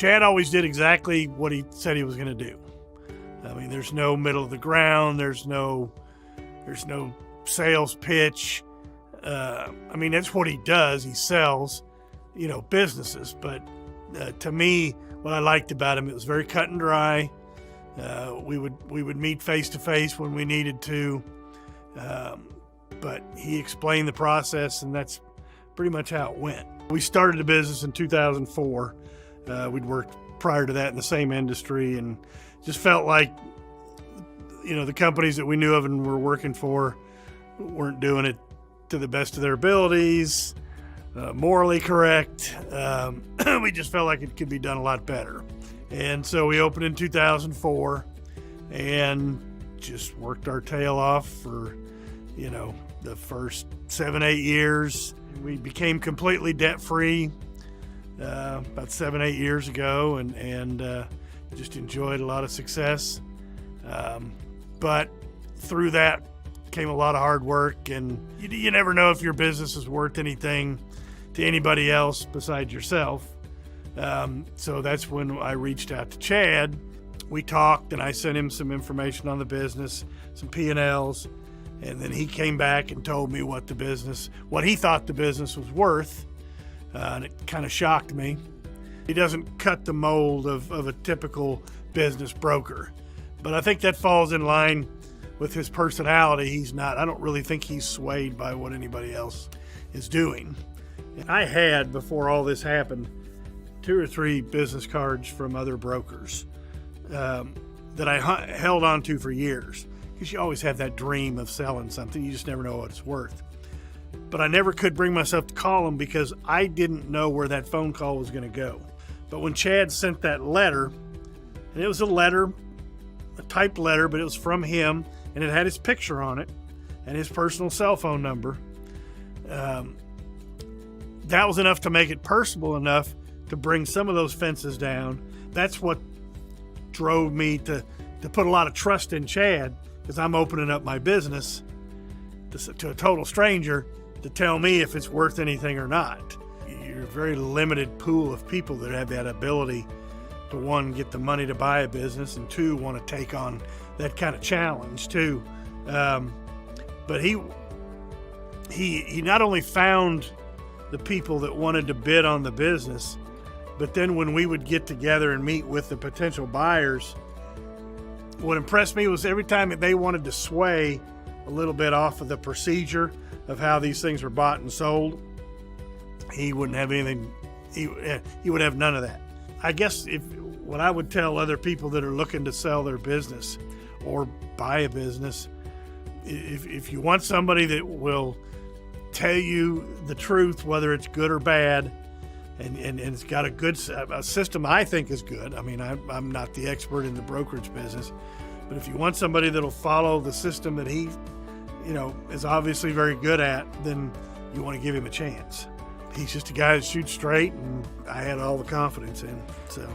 Chad always did exactly what he said he was going to do. I mean, there's no middle of the ground. There's no sales pitch. I mean, that's what he does. He sells, businesses. But to me, what I liked about him, it was very cut and dry. We would meet face to face when we needed to. But he explained the process, and that's pretty much how it went. We started the business in 2004. We'd worked prior to that in the same industry, and just felt like, the companies that we knew of and were working for weren't doing it to the best of their abilities, morally correct. We just felt like it could be done a lot better. And so we opened in 2004 and just worked our tail off for, the first 7-8 years. We became completely debt-free about 7-8 years ago, and just enjoyed a lot of success. But through that came a lot of hard work, and you never know if your business is worth anything to anybody else besides yourself. So that's when I reached out to Chad. We talked, and I sent him some information on the business, some P&Ls, and then he came back and told me what he thought the business was worth, and it kind of shocked me. He doesn't cut the mold of a typical business broker, but I think that falls in line with his personality. I don't really think he's swayed by what anybody else is doing. And I had, before all this happened, 2 or 3 business cards from other brokers that I held on to for years, because you always have that dream of selling something. You just never know what it's worth. But I never could bring myself to call them because I didn't know where that phone call was going to go. But when Chad sent that letter, and it was a typed letter, but it was from him, and it had his picture on it and his personal cell phone number, that was enough to make it personable enough to bring some of those fences down. That's what drove me to put a lot of trust in Chad, because I'm opening up my business to a total stranger to tell me if it's worth anything or not. You're a very limited pool of people that have that ability to, 1, get the money to buy a business, and 2, want to take on that kind of challenge too. But he not only found the people that wanted to bid on the business, but then when we would get together and meet with the potential buyers, what impressed me was every time that they wanted to sway a little bit off of the procedure of how these things were bought and sold, he wouldn't have anything. He would have none of that. I guess what I would tell other people that are looking to sell their business or buy a business, if you want somebody that will tell you the truth, whether it's good or bad, and it's got a system I think is good. I mean, I'm not the expert in the brokerage business, but if you want somebody that'll follow the system that he, is obviously very good at, then you want to give him a chance. He's just a guy that shoots straight, and I had all the confidence in. So.